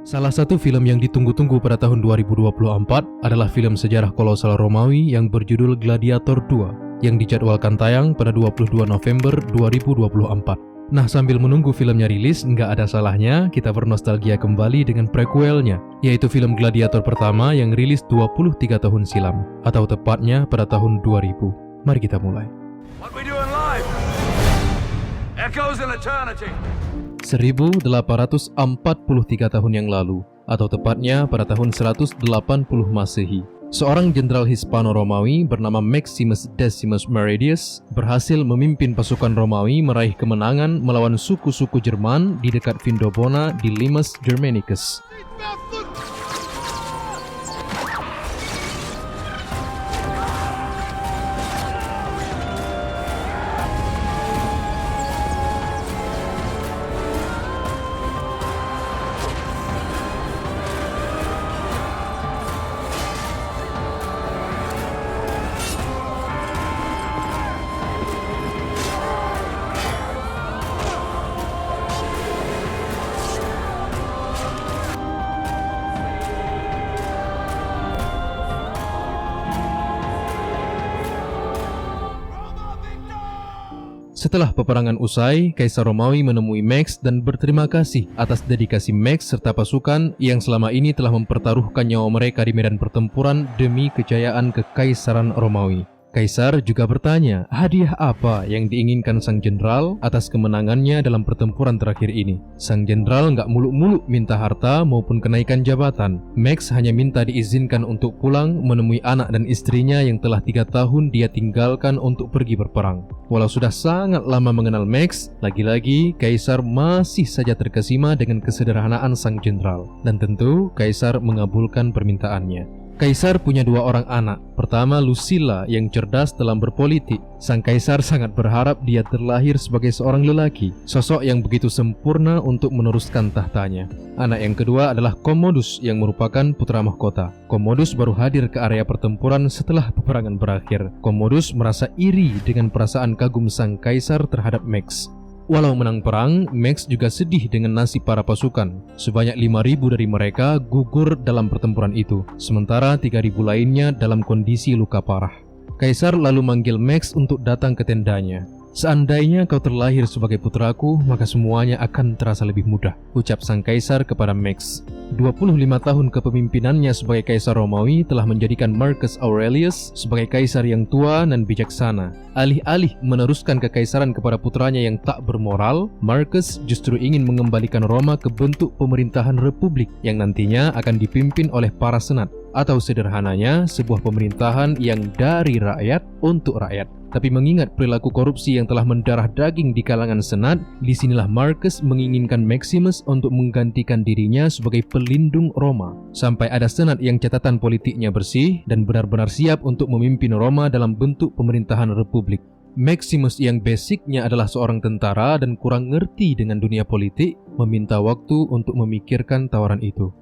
Salah satu film yang ditunggu-tunggu pada tahun 2024 adalah film sejarah kolosal Romawi yang berjudul Gladiator II yang dijadwalkan tayang pada 22 November 2024. Nah, sambil menunggu filmnya rilis, nggak ada salahnya kita bernostalgia kembali dengan prequelnya, yaitu film Gladiator pertama yang rilis 23 tahun silam, atau tepatnya pada tahun 2000. Mari kita mulai. What we doing live? Echoes in eternity. 1843 tahun yang lalu, atau tepatnya pada tahun 180 Masehi, seorang jenderal Hispano-Romawi bernama Maximus Decimus Meridius berhasil memimpin pasukan Romawi meraih kemenangan melawan suku-suku Jerman di dekat Vindobona di Limes Germanicus. Setelah peperangan usai, Kaisar Romawi menemui Max dan berterima kasih atas dedikasi Max serta pasukan yang selama ini telah mempertaruhkan nyawa mereka di medan pertempuran demi kejayaan Kekaisaran Romawi. Kaisar juga bertanya, hadiah apa yang diinginkan sang jenderal atas kemenangannya dalam pertempuran terakhir ini. Sang jenderal nggak muluk-muluk minta harta maupun kenaikan jabatan. Max hanya minta diizinkan untuk pulang menemui anak dan istrinya yang telah 3 tahun dia tinggalkan untuk pergi berperang. Walau sudah sangat lama mengenal Max, lagi-lagi Kaisar masih saja terkesima dengan kesederhanaan sang jenderal. Dan tentu Kaisar mengabulkan permintaannya. Kaisar punya 2 orang anak. Pertama, Lucilla yang cerdas dalam berpolitik. Sang kaisar sangat berharap dia terlahir sebagai seorang lelaki, sosok yang begitu sempurna untuk meneruskan tahtanya. Anak yang kedua adalah Commodus yang merupakan putra mahkota. Commodus baru hadir ke area pertempuran setelah peperangan berakhir. Commodus merasa iri dengan perasaan kagum sang kaisar terhadap Max. Walau menang perang, Max juga sedih dengan nasib para pasukan. Sebanyak 5.000 dari mereka gugur dalam pertempuran itu, sementara 3.000 lainnya dalam kondisi luka parah. Kaisar lalu manggil Max untuk datang ke tendanya. Seandainya kau terlahir sebagai putraku, maka semuanya akan terasa lebih mudah, ucap sang kaisar kepada Max. 25 tahun kepemimpinannya sebagai kaisar Romawi telah menjadikan Marcus Aurelius sebagai kaisar yang tua dan bijaksana. Alih-alih meneruskan kekaisaran kepada putranya yang tak bermoral, Marcus justru ingin mengembalikan Roma ke bentuk pemerintahan republik yang nantinya akan dipimpin oleh para senat, atau sederhananya sebuah pemerintahan yang dari rakyat untuk rakyat. Tapi mengingat perilaku korupsi yang telah mendarah daging di kalangan senat, disinilah Marcus menginginkan Maximus untuk menggantikan dirinya sebagai pelindung Roma, sampai ada senat yang catatan politiknya bersih dan benar-benar siap untuk memimpin Roma dalam bentuk pemerintahan republik. Maximus yang basicnya adalah seorang tentara dan kurang ngerti dengan dunia politik, meminta waktu untuk memikirkan tawaran itu.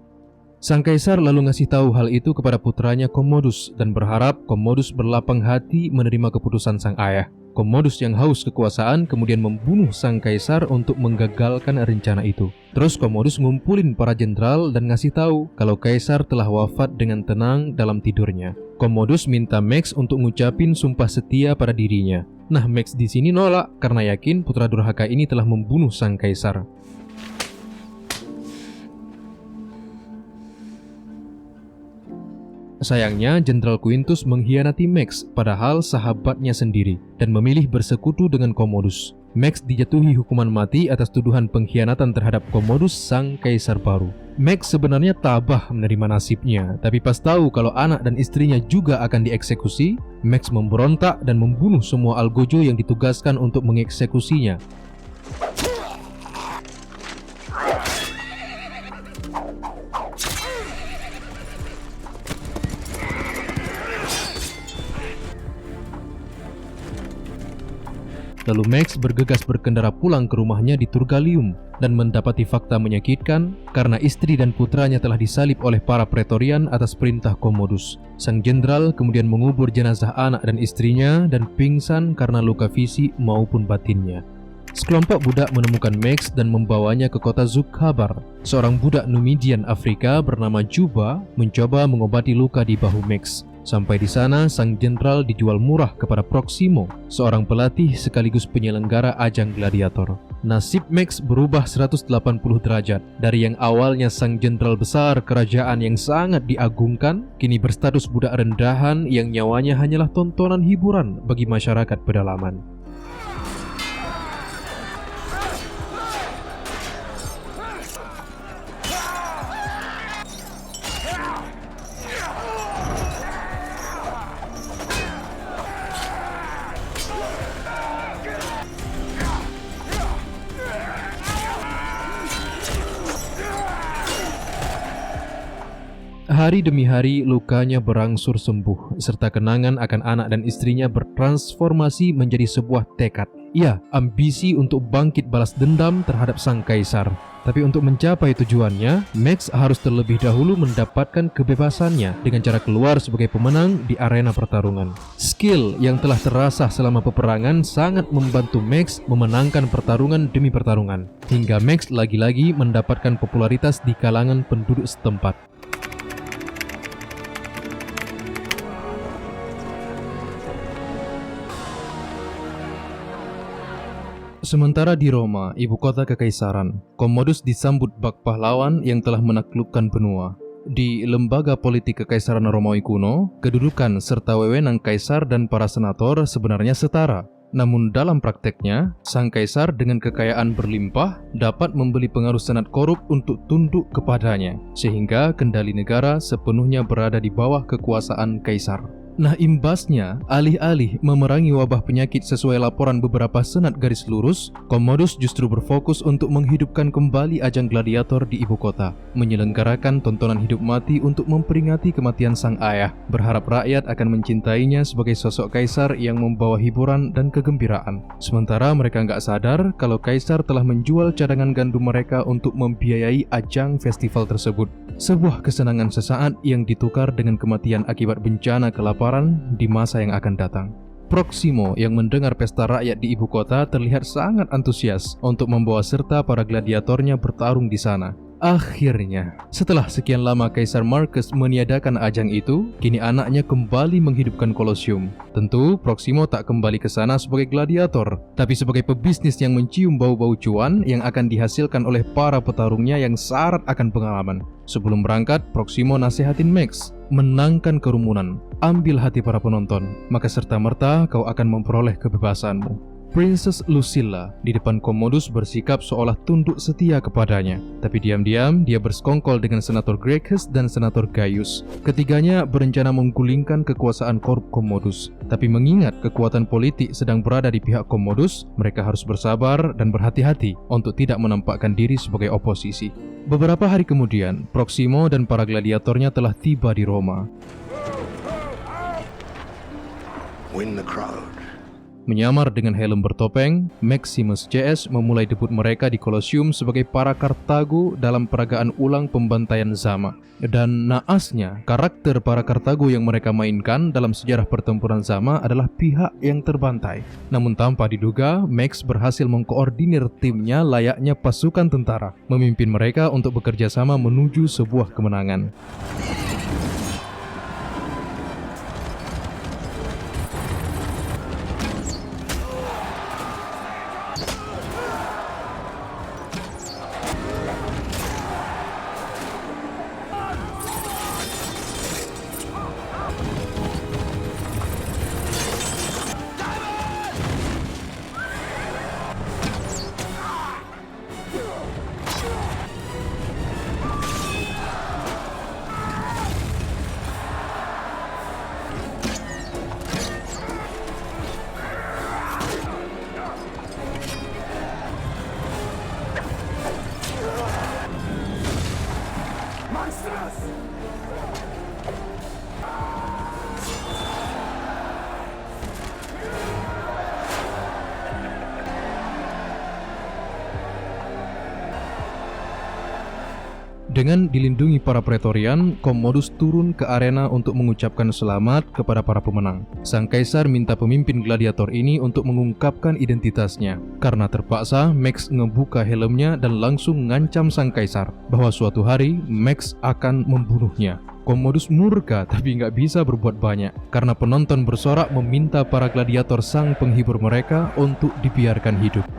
Sang kaisar lalu ngasih tahu hal itu kepada putranya Commodus dan berharap Commodus berlapang hati menerima keputusan sang ayah. Commodus yang haus kekuasaan kemudian membunuh sang kaisar untuk menggagalkan rencana itu. Terus Commodus ngumpulin para jenderal dan ngasih tahu kalau kaisar telah wafat dengan tenang dalam tidurnya. Commodus minta Max untuk ngucapin sumpah setia pada dirinya. Nah, Max di sini nolak karena yakin putra durhaka ini telah membunuh sang kaisar. Sayangnya, Jenderal Quintus mengkhianati Max, padahal sahabatnya sendiri, dan memilih bersekutu dengan Commodus. Max dijatuhi hukuman mati atas tuduhan pengkhianatan terhadap Commodus, sang kaisar baru. Max sebenarnya tabah menerima nasibnya, tapi pas tahu kalau anak dan istrinya juga akan dieksekusi, Max memberontak dan membunuh semua algojo yang ditugaskan untuk mengeksekusinya. Lalu Max bergegas berkendara pulang ke rumahnya di Turgalium dan mendapati fakta menyakitkan karena istri dan putranya telah disalib oleh para pretorian atas perintah Commodus. Sang jenderal kemudian mengubur jenazah anak dan istrinya dan pingsan karena luka fisik maupun batinnya. Sekelompok budak menemukan Max dan membawanya ke kota Zukhabar. Seorang budak Numidian Afrika bernama Juba mencoba mengobati luka di bahu Max. Sampai di sana, sang jenderal dijual murah kepada Proximo, seorang pelatih sekaligus penyelenggara ajang gladiator. Nasib Max berubah 180 derajat. Dari yang awalnya sang jenderal besar kerajaan yang sangat diagungkan, kini berstatus budak rendahan yang nyawanya hanyalah tontonan hiburan bagi masyarakat pedalaman. Hari demi hari lukanya berangsur sembuh, serta kenangan akan anak dan istrinya bertransformasi menjadi sebuah tekad. Ya, ambisi untuk bangkit balas dendam terhadap sang kaisar. Tapi untuk mencapai tujuannya, Max harus terlebih dahulu mendapatkan kebebasannya dengan cara keluar sebagai pemenang di arena pertarungan. Skill yang telah terasah selama peperangan sangat membantu Max memenangkan pertarungan demi pertarungan, hingga Max lagi-lagi mendapatkan popularitas di kalangan penduduk setempat. Sementara di Roma, ibu kota kekaisaran, Commodus disambut bak pahlawan yang telah menaklukkan benua. Di lembaga politik kekaisaran Romawi kuno, kedudukan serta wewenang kaisar dan para senator sebenarnya setara. Namun dalam prakteknya, sang kaisar dengan kekayaan berlimpah dapat membeli pengaruh senat korup untuk tunduk kepadanya, sehingga kendali negara sepenuhnya berada di bawah kekuasaan kaisar. Nah, imbasnya, alih-alih memerangi wabah penyakit sesuai laporan beberapa senat garis lurus, Commodus justru berfokus untuk menghidupkan kembali ajang gladiator di ibu kota, menyelenggarakan tontonan hidup mati untuk memperingati kematian sang ayah, berharap rakyat akan mencintainya sebagai sosok kaisar yang membawa hiburan dan kegembiraan. Sementara mereka nggak sadar kalau kaisar telah menjual cadangan gandum mereka untuk membiayai ajang festival tersebut. Sebuah kesenangan sesaat yang ditukar dengan kematian akibat bencana kelaparan di masa yang akan datang. Proximo yang mendengar pesta rakyat di ibu kota terlihat sangat antusias untuk membawa serta para gladiatornya bertarung di sana. Akhirnya, setelah sekian lama Kaisar Marcus meniadakan ajang itu, kini anaknya kembali menghidupkan Kolosium. Tentu, Proximo tak kembali ke sana sebagai gladiator, tapi sebagai pebisnis yang mencium bau-bau cuan yang akan dihasilkan oleh para petarungnya yang syarat akan pengalaman. Sebelum berangkat, Proximo nasihatin Max, menangkan kerumunan, ambil hati para penonton, maka serta-merta kau akan memperoleh kebebasanmu. Princess Lucilla di depan Commodus bersikap seolah tunduk setia kepadanya, tapi diam-diam dia bersekongkol dengan Senator Gracchus dan Senator Gaius. Ketiganya berencana menggulingkan kekuasaan korup Commodus, tapi mengingat kekuatan politik sedang berada di pihak Commodus, mereka harus bersabar dan berhati-hati untuk tidak menampakkan diri sebagai oposisi. Beberapa hari kemudian, Proximo dan para gladiatornya telah tiba di Roma. Win the crowd. Menyamar dengan helm bertopeng, Maximus CS memulai debut mereka di Kolosium sebagai para Kartago dalam peragaan ulang pembantaian Zama. Dan naasnya, karakter para Kartago yang mereka mainkan dalam sejarah pertempuran Zama adalah pihak yang terbantai. Namun tanpa diduga, Max berhasil mengkoordinir timnya layaknya pasukan tentara, memimpin mereka untuk bekerja sama menuju sebuah kemenangan. Dengan dilindungi para Praetorian, Commodus turun ke arena untuk mengucapkan selamat kepada para pemenang. Sang kaisar minta pemimpin gladiator ini untuk mengungkapkan identitasnya. Karena terpaksa, Max ngebuka helmnya dan langsung ngancam sang kaisar bahwa suatu hari Max akan membunuhnya. Commodus murka tapi nggak bisa berbuat banyak karena penonton bersorak meminta para gladiator sang penghibur mereka untuk dibiarkan hidup.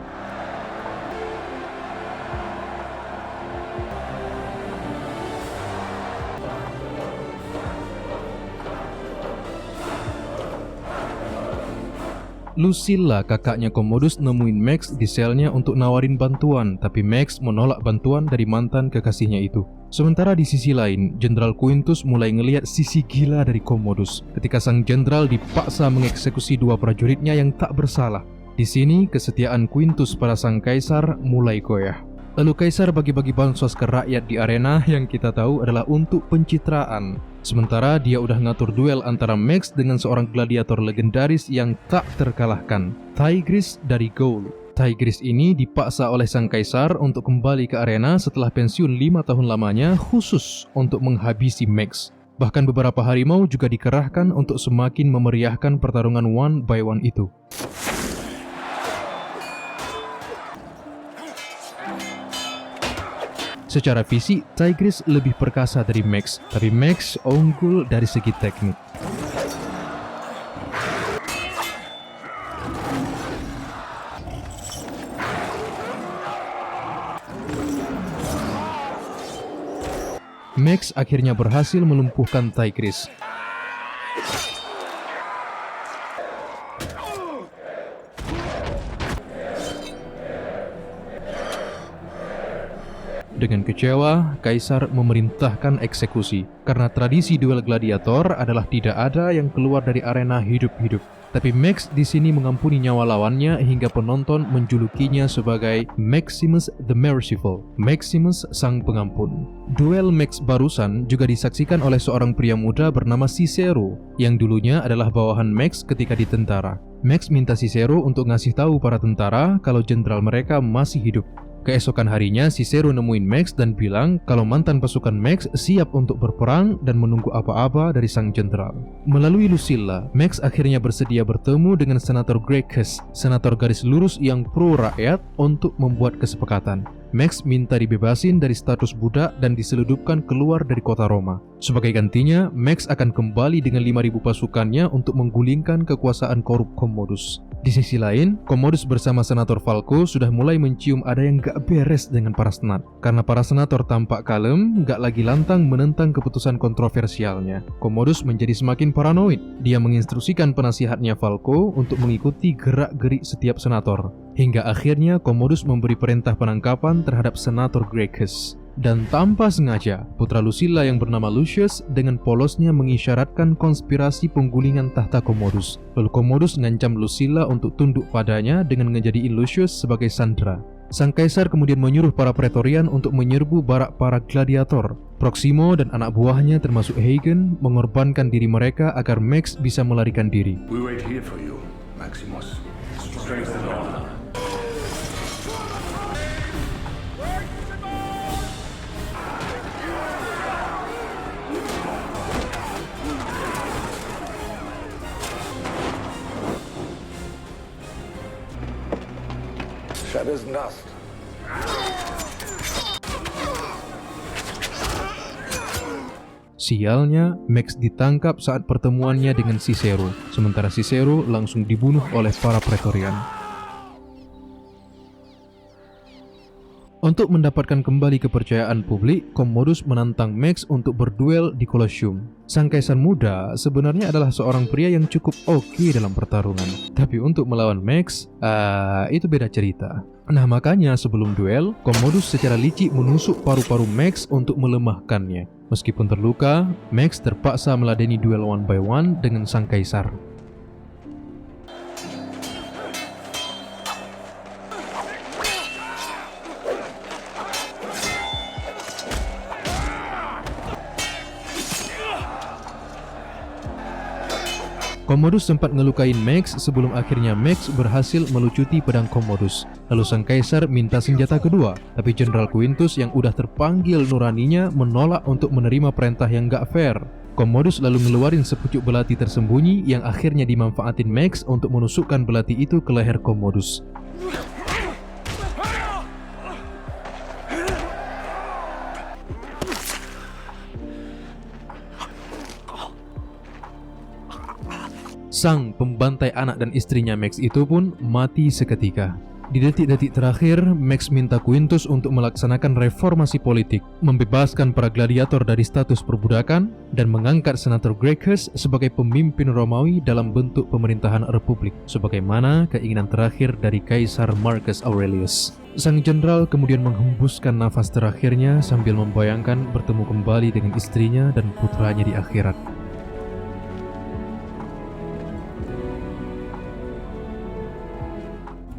Lucilla, kakaknya Commodus, nemuin Max di selnya untuk nawarin bantuan, tapi Max menolak bantuan dari mantan kekasihnya itu. Sementara di sisi lain, Jenderal Quintus mulai ngelihat sisi gila dari Commodus ketika sang jenderal dipaksa mengeksekusi dua prajuritnya yang tak bersalah. Di sini, kesetiaan Quintus pada sang kaisar mulai goyah. Lalu kaisar bagi-bagi bansos ke rakyat di arena yang kita tahu adalah untuk pencitraan. Sementara dia udah ngatur duel antara Max dengan seorang gladiator legendaris yang tak terkalahkan, Tigris dari Gaul. Tigris ini dipaksa oleh sang kaisar untuk kembali ke arena setelah pensiun 5 tahun lamanya khusus untuk menghabisi Max. Bahkan beberapa harimau juga dikerahkan untuk semakin memeriahkan pertarungan one by one itu. Secara fisik, Tigris lebih perkasa dari Max, tapi Max unggul dari segi teknik. Max akhirnya berhasil melumpuhkan Tigris. Dengan kecewa, kaisar memerintahkan eksekusi karena tradisi duel gladiator adalah tidak ada yang keluar dari arena hidup-hidup. Tapi Max di sini mengampuni nyawa lawannya hingga penonton menjulukinya sebagai Maximus the Merciful, Maximus sang pengampun. Duel Max barusan juga disaksikan oleh seorang pria muda bernama Cicero yang dulunya adalah bawahan Max ketika di tentara. Max minta Cicero untuk ngasih tahu para tentara kalau jenderal mereka masih hidup. Keesokan harinya, Cicero nemuin Max dan bilang kalau mantan pasukan Max siap untuk berperang dan menunggu apa-apa dari sang jenderal. Melalui Lucilla, Max akhirnya bersedia bertemu dengan Senator Gracchus, senator garis lurus yang pro rakyat, untuk membuat kesepakatan. Max minta dibebasin dari status budak dan diseludupkan keluar dari kota Roma. Sebagai gantinya, Max akan kembali dengan 5.000 pasukannya untuk menggulingkan kekuasaan korup Commodus. Di sisi lain, Commodus bersama Senator Falco sudah mulai mencium ada yang gak beres dengan para senat. Karena para senator tampak kalem, gak lagi lantang menentang keputusan kontroversialnya. Commodus menjadi semakin paranoid. Dia menginstruksikan penasihatnya Falco untuk mengikuti gerak-gerik setiap senator. Hingga akhirnya Commodus memberi perintah penangkapan terhadap Senator Gracchus. Dan tanpa sengaja, putra Lucilla yang bernama Lucius dengan polosnya mengisyaratkan konspirasi penggulingan tahta Commodus. Lalu Commodus ngancam Lucilla untuk tunduk padanya dengan ngejadiin Lucius sebagai sandera. Sang kaisar kemudian menyuruh para Praetorian untuk menyerbu barak para gladiator. Proximo dan anak buahnya termasuk Hagen mengorbankan diri mereka agar Max bisa melarikan diri. We wait here for you, Maximus. Strength and honor. Shadows and dust. Sialnya, Max ditangkap saat pertemuannya dengan Cicero, sementara Cicero langsung dibunuh oleh para Praetorian. Untuk mendapatkan kembali kepercayaan publik, Commodus menantang Max untuk berduel di Colosseum. Sang kaisar muda sebenarnya adalah seorang pria yang cukup oke dalam pertarungan. Tapi untuk melawan Max, itu beda cerita. Nah makanya sebelum duel, Commodus secara licik menusuk paru-paru Max untuk melemahkannya. Meskipun terluka, Max terpaksa meladeni duel one by one dengan sang kaisar. Commodus sempat ngelukain Max sebelum akhirnya Max berhasil melucuti pedang Commodus. Lalu sang kaisar minta senjata kedua, tapi Jenderal Quintus yang udah terpanggil nuraninya menolak untuk menerima perintah yang gak fair. Commodus lalu ngeluarin sepucuk belati tersembunyi yang akhirnya dimanfaatin Max untuk menusukkan belati itu ke leher Commodus. Sang pembantai anak dan istrinya Max itu pun mati seketika. Di detik-detik terakhir, Max minta Quintus untuk melaksanakan reformasi politik, membebaskan para gladiator dari status perbudakan, dan mengangkat Senator Gracchus sebagai pemimpin Romawi dalam bentuk pemerintahan republik, sebagaimana keinginan terakhir dari Kaisar Marcus Aurelius. Sang jenderal kemudian menghembuskan nafas terakhirnya sambil membayangkan bertemu kembali dengan istrinya dan putranya di akhirat.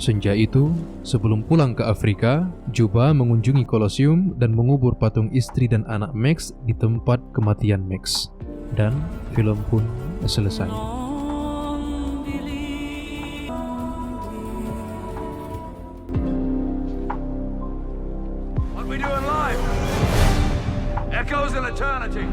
Senja itu, sebelum pulang ke Afrika, Juba mengunjungi Kolosium dan mengubur patung istri dan anak Max di tempat kematian Max. Dan film pun selesai. What we doing live? Echoes in eternity.